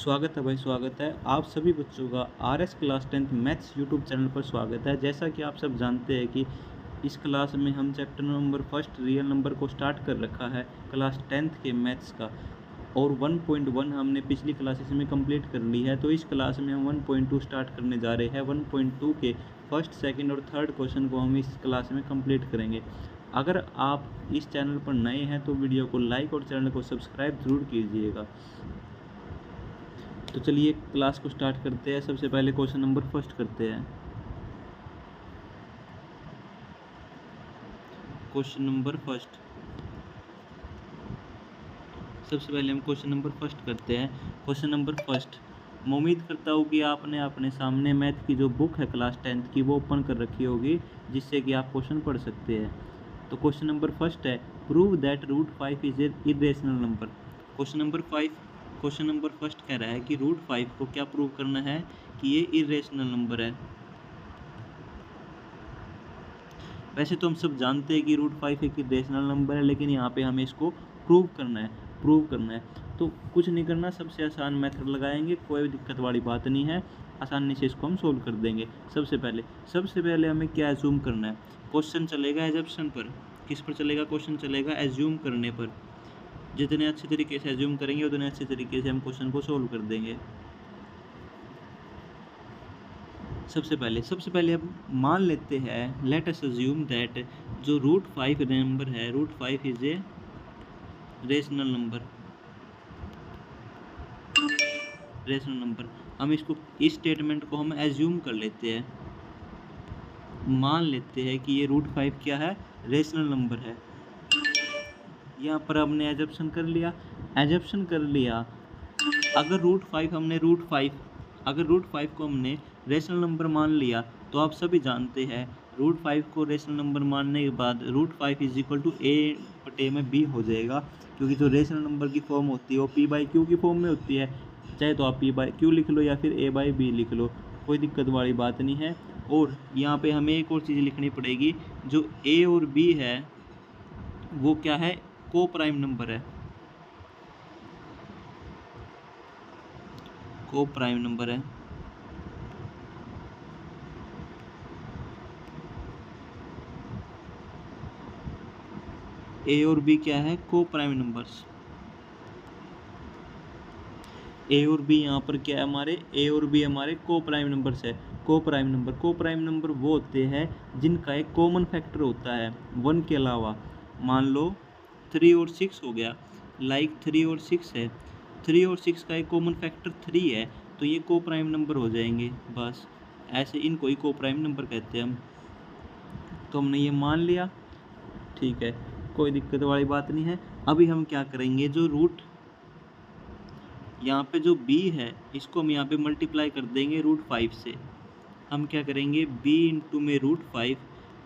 स्वागत है भाई, स्वागत है। आप सभी बच्चों का RS class 10th maths YouTube channel पर स्वागत है। जैसा कि आप सब जानते हैं कि इस क्लास में हम chapter number first real number को स्टार्ट कर रखा है क्लास 10th के मैथ्स का, और 1.1 हमने पिछली क्लासेस में कंप्लीट कर ली है। तो इस क्लास में हम 1.2 स्टार्ट करने जा रहे हैं। 1.2 के फर्स्ट, सेकंड और थर्ड क्वेश्चन को हम इस क्लास में कंप्लीट करेंगे। अगर आप इस चैनल पर नए हैं तो वीडियो को लाइक और चैनल को सब्सक्राइब ज़रूर कीजिएगा। तो चलिए क्लास को स्टार्ट करते हैं। सबसे पहले क्वेश्चन नंबर फर्स्ट करते हैं। क्वेश्चन नंबर फर्स्ट, सबसे पहले हम क्वेश्चन नंबर फर्स्ट करते हैं। क्वेश्चन नंबर फर्स्ट, मैं उम्मीद करता हूँ कि आपने अपने सामने मैथ की जो बुक है क्लास 10th की वो ओपन कर रखी होगी, जिससे कि आप क्वेश्चन पढ़ सकते हैं। तो क्वेश्चन नंबर फर्स्ट है, prove that √5 is a irrational number. Question number first कह रहा है कि √5 को क्या प्रूव करना है कि ये इरेशनल नंबर है। वैसे तो हम सब जानते हैं कि √5 एक इरेशनल नंबर है, लेकिन यहाँ पे हमें इसको प्रूव करना है। तो कुछ नहीं करना, सबसे आसान मेथड लगाएंगे, कोई दिक्कत वाली बात नहीं है, आसानी से इसको हम सोल्व कर देंगे। सबसे पहले हमें क्या एज्यूम करना है। क्वेश्चन चलेगा एजम्पशन पर। किस पर चलेगा क्वेश्चन? चलेगा एज्यूम करने पर। जितने अच्छे तरीके से एज्यूम करेंगे उतने अच्छे तरीके से हम क्वेश्चन को सोल्व कर देंगे। सबसे पहले हम मान लेते हैं, लेट अस अज्यूम दैट जो √5 नंबर है, √5 इज ए रेशनल नंबर। हम इसको, इस स्टेटमेंट को हम एज्यूम कर लेते हैं, मान लेते हैं कि ये √5 क्या है? रेशनल नंबर है। यहाँ पर हमने एजम्पशन कर लिया। अगर √5 को हमने रेशनल नंबर मान लिया, तो आप सभी जानते हैं √5 को रेशनल नंबर मानने के बाद √5 इज इक्वल टू a/b हो जाएगा, क्योंकि जो रेशनल नंबर की फॉर्म होती है वो p/q की फॉर्म में होती है। चाहे तो आप p/q लिख लो या फिर a/b लिख लो, कोई दिक्कत वाली बात नहीं है। और यहाँ पे हमें एक और चीज़ लिखनी पड़ेगी, जो a और b है वो क्या है? को प्राइम नंबर है। ए और बी क्या है? को प्राइम नंबर्स। ए और बी यहाँ पर क्या है हमारे? ए और बी हमारे को प्राइम नंबर्स है। को प्राइम नंबर वो होते हैं जिनका एक कॉमन फैक्टर होता है 1 के अलावा। मान लो 3 और 6 हो गया, लाइक 3 और 6 है, 3 और 6 का एक कॉमन फैक्टर 3 है, तो ये को प्राइम नंबर हो जाएंगे। बस ऐसे इनको ही को प्राइम नंबर कहते हैं हम। तो हमने ये मान लिया, ठीक है, कोई दिक्कत वाली बात नहीं है। अभी हम क्या करेंगे, जो रूट यहाँ पे जो b है इसको हम यहाँ पे मल्टीप्लाई कर देंगे √5 से। हम क्या करेंगे, b इंटू में √5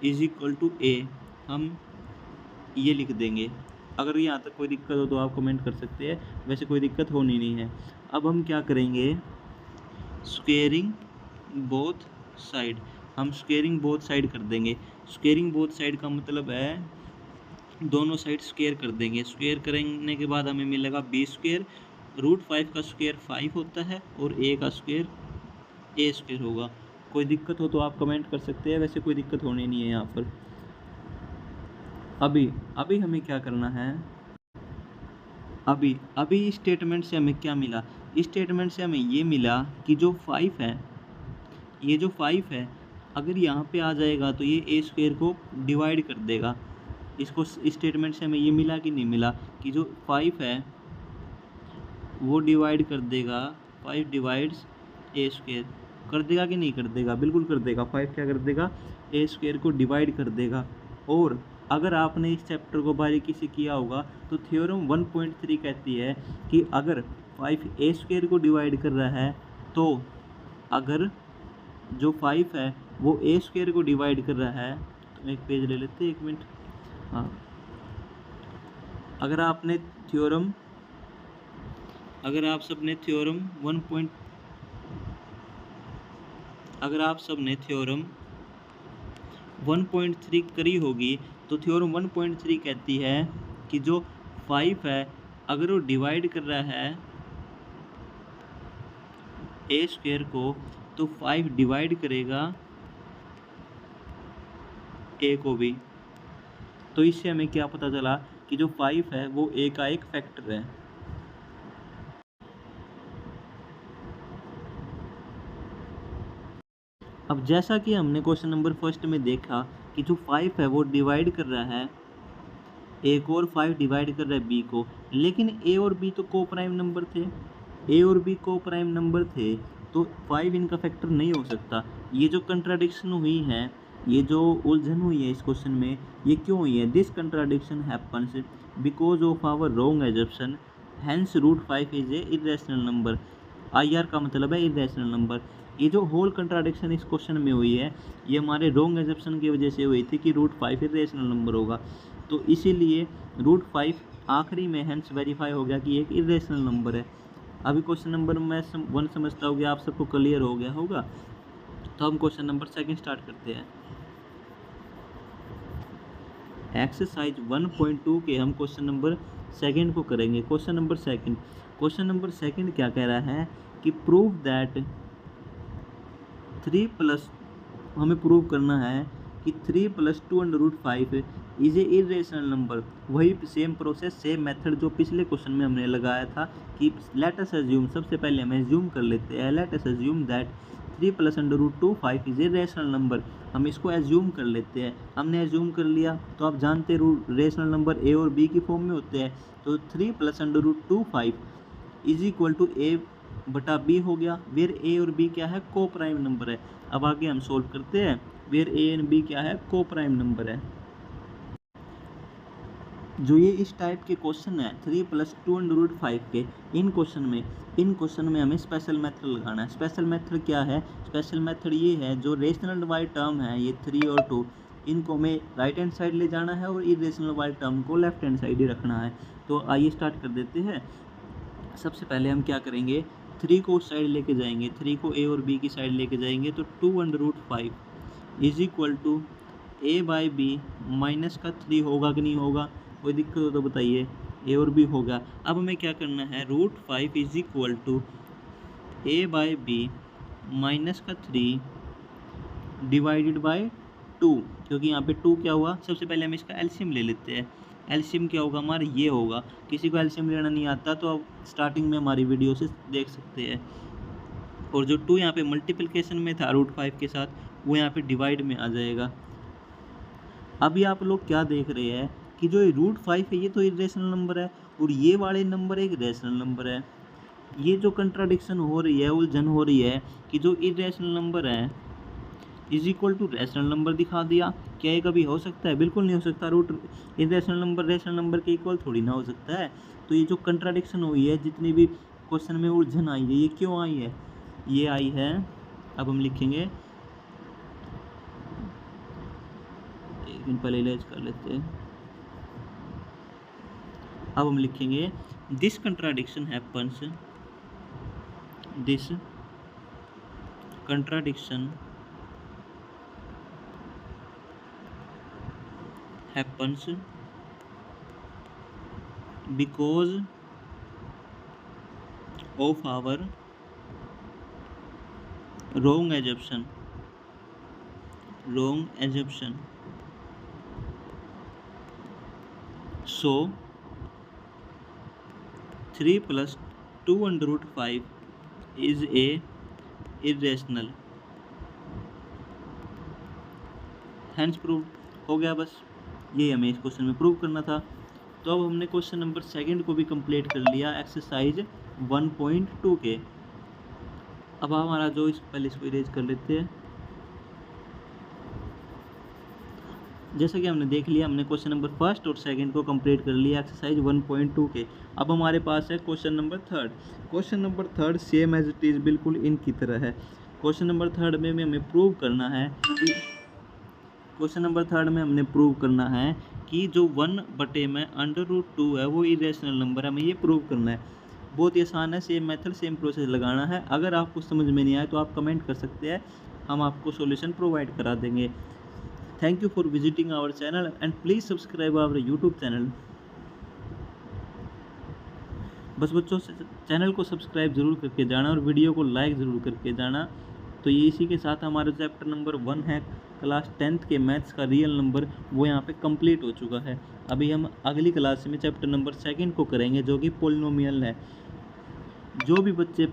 इज इक्वल टू a, हम ये लिख देंगे। अगर यहाँ तक कोई दिक्कत हो तो आप कमेंट कर सकते हैं, वैसे कोई दिक्कत होनी नहीं है। अब हम क्या करेंगे, स्क्वेयरिंग बोथ साइड। हम स्क्वेयरिंग बोथ साइड कर देंगे। स्क्वेयरिंग बोथ साइड का मतलब है दोनों साइड स्क्वेयर कर देंगे। स्क्वेयर करने के बाद हमें मिलेगा b²। √5 का स्क्वेयर 5 होता है और a का स्क्वेयर a² होगा। कोई दिक्कत हो तो आप कमेंट कर सकते हैं, वैसे कोई दिक्कत होनी नहीं है यहाँ पर। अभी हमें क्या करना है, अभी इस स्टेटमेंट से हमें क्या मिला? इस स्टेटमेंट से हमें ये मिला कि जो 5 है, ये जो 5 है अगर यहाँ पे आ जाएगा तो ये a² को डिवाइड कर देगा। इसको, इस स्टेटमेंट से हमें ये मिला कि नहीं मिला कि जो 5 है वो डिवाइड कर देगा, 5 डिवाइड्स a² कर देगा कि नहीं कर देगा? बिल्कुल कर देगा। 5 क्या कर देगा? a² को डिवाइड कर देगा। और अगर आपने इस चैप्टर को बारीकी से किया होगा तो थ्योरम 1.3 कहती है कि अगर 5 a² को डिवाइड कर रहा है, तो अगर जो 5 है वो a² को डिवाइड कर रहा है, तो एक पेज ले लेते हैं, 1 मिनट। हाँ, अगर आप सबने थ्योरम 1.3 करी होगी, तो थ्योरम 1.3 कहती है कि जो 5 है अगर वो डिवाइड कर रहा है ए स्क्वायर को तो 5 डिवाइड करेगा ए को भी। तो इससे हमें क्या पता चला कि जो 5 है वो ए का एक फैक्टर है। अब जैसा कि हमने क्वेश्चन नंबर फर्स्ट में देखा कि जो 5 है वो डिवाइड कर रहा है ए को और 5 डिवाइड कर रहा है बी को, लेकिन ए और बी तो को प्राइम नंबर थे, ए और बी को प्राइम नंबर थे, तो 5 इनका फैक्टर नहीं हो सकता। ये जो कंट्राडिक्शन हुई है, ये जो उलझन हुई है इस क्वेश्चन में, ये क्यों हुई है? This contradiction happens because of our wrong assumption, hence root 5 is a irrational number. I R का मतलब है इरेशनल नंबर। ये जो होल कंट्राडिक्शन इस क्वेश्चन में हुई है, ये हमारे रॉन्ग एजम्पशन की वजह से हुई थी कि रूट 5 इरेशनल नंबर होगा, तो इसीलिए रूट 5 आखिरी में हैंस वेरीफाई हो गया कि एक इरेशनल नंबर है। अभी क्वेश्चन नंबर मैं 1 समझता हूँ कि आप सबको क्लियर हो गया होगा। तो हम क्वेश्चन नंबर 2 स्टार्ट करते हैं। एक्सरसाइज 1.2 के हम क्वेश्चन नंबर 2 को करेंगे। क्वेश्चन नंबर 2 क्या कह रहा है कि प्रूव दैट 3 प्लस, हमें प्रूव करना है कि 3 + 2√5 इज ए इरेशनल नंबर। वही सेम प्रोसेस, सेम मेथड जो पिछले क्वेश्चन में हमने लगाया था कि लेट अस अज्यूम, सबसे पहले हम अज्यूम कर लेते हैं, let us assume that 3 + √25 is a rational number. हम इसको एज्यूम कर लेते हैं। हमने एज्यूम कर लिया तो आप जानते रेशनल नंबर ए और बी की फॉर्म में होते हैं, तो 3 + √25 इज इक्वल टू ए बटा बी हो गया, वेयर ए और बी क्या है? को प्राइम नंबर है। अब आगे हम सोल्व करते हैं, वेयर ए एंड बी क्या है? को प्राइम नंबर है। जो ये इस टाइप के क्वेश्चन है 3 + 2√5 के, इन क्वेश्चन में हमें स्पेशल मेथड लगाना है। स्पेशल मेथड क्या है? स्पेशल मेथड ये है, जो रेशनल डिवाइड टर्म है ये 3 और 2, इनको हमें राइट हैंड साइड ले जाना है और इरेशनल डिवाइड टर्म को लेफ्ट हैंड साइड ही रखना है। तो आइए स्टार्ट कर देते हैं। सबसे पहले हम क्या करेंगे, 3 को उस साइड लेके जाएंगे, 3 को ए और बी की साइड लेके जाएंगे, तो 2√5 is equal to a by b minus का 3 होगा कि नहीं होगा? कोई दिक्कत हो तो बताइए। ए और बी होगा। अब हमें क्या करना है, √5 is equal to a by b minus का 3 डिवाइडेड बाई 2, क्योंकि यहाँ पे 2 क्या हुआ, सबसे पहले हम इसका एलसीएम ले लेते हैं। एलसीएम क्या होगा हमारा? ये होगा। किसी को एलसीएम लेना नहीं आता तो आप स्टार्टिंग में हमारी वीडियो से देख सकते हैं। और जो 2 यहाँ पे मल्टीप्लिकेशन में था √5 के साथ, वो यहाँ पे डिवाइड में आ जाएगा। अभी आप लोग क्या देख रहे हैं कि जो √5 है ये तो इरेशनल नंबर है और ये वाले नंबर एक रेशनल नंबर है। ये जो कंट्राडिक्शन हो रही है, उलझन हो रही है कि जो इरेशनल नंबर है is equal to rational number दिखा दिया। क्या ये कभी हो सकता है? बिल्कुल नहीं हो सकता। Root irrational number rational number के इक्वल थोड़ी ना हो सकता है। तो ये जो कंट्राडिक्शन हुई है, जितनी भी क्वेश्चन में उलझन आई है, ये क्यों आई है? ये आई है, अब हम लिखेंगे, एक दिन पहले इलाज कर लेते हैं। अब हम लिखेंगे this contradiction happens, this contradiction happens because of our wrong assumption, so 3 + 2√5 is a irrational, hence proved। हो गया, बस ये हमें इस क्वेश्चन में प्रूव करना था। तो अब हमने क्वेश्चन नंबर 2 को भी कंप्लीट कर लिया एक्सरसाइज 1.2 के। अब हमारा जो पहले इसको इरेज कर लेते हैं। जैसा कि हमने देख लिया, हमने क्वेश्चन नंबर 1 और 2 को कंप्लीट कर लिया एक्सरसाइज 1.2 के। अब हमारे पास है question number 3। Question number 3 same as it is, बिल्कुल इनकी तरह है। क्वेश्चन नंबर 3 में हमें प्रूव करना है कि कि जो 1/√2 है वो इरेशनल नंबर है। हमें ये प्रूव करना है। बहुत ही आसान है, सेम मेथड सेम प्रोसेस लगाना है। अगर आपको समझ में नहीं आए तो आप कमेंट कर सकते हैं, हम आपको सॉल्यूशन प्रोवाइड करा देंगे। Thank you for visiting our channel and please subscribe our YouTube channel. बस बच्चों से चैनल को सब्सक्राइब ज़रूर करके जाना और वीडियो को लाइक ज़रूर करके जाना। तो ये इसी के साथ हमारा चैप्टर नंबर 1 है क्लास 10th के मैथ्स का रियल नंबर, वो यहाँ पे कंप्लीट हो चुका है। अभी हम अगली क्लास में चैप्टर नंबर 2 को करेंगे जो कि पोलिनोमियल है। जो भी बच्चे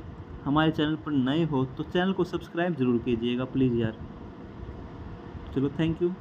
हमारे चैनल पर नए हो तो चैनल को सब्सक्राइब ज़रूर कीजिएगा प्लीज़ यार। चलो थैंक यू।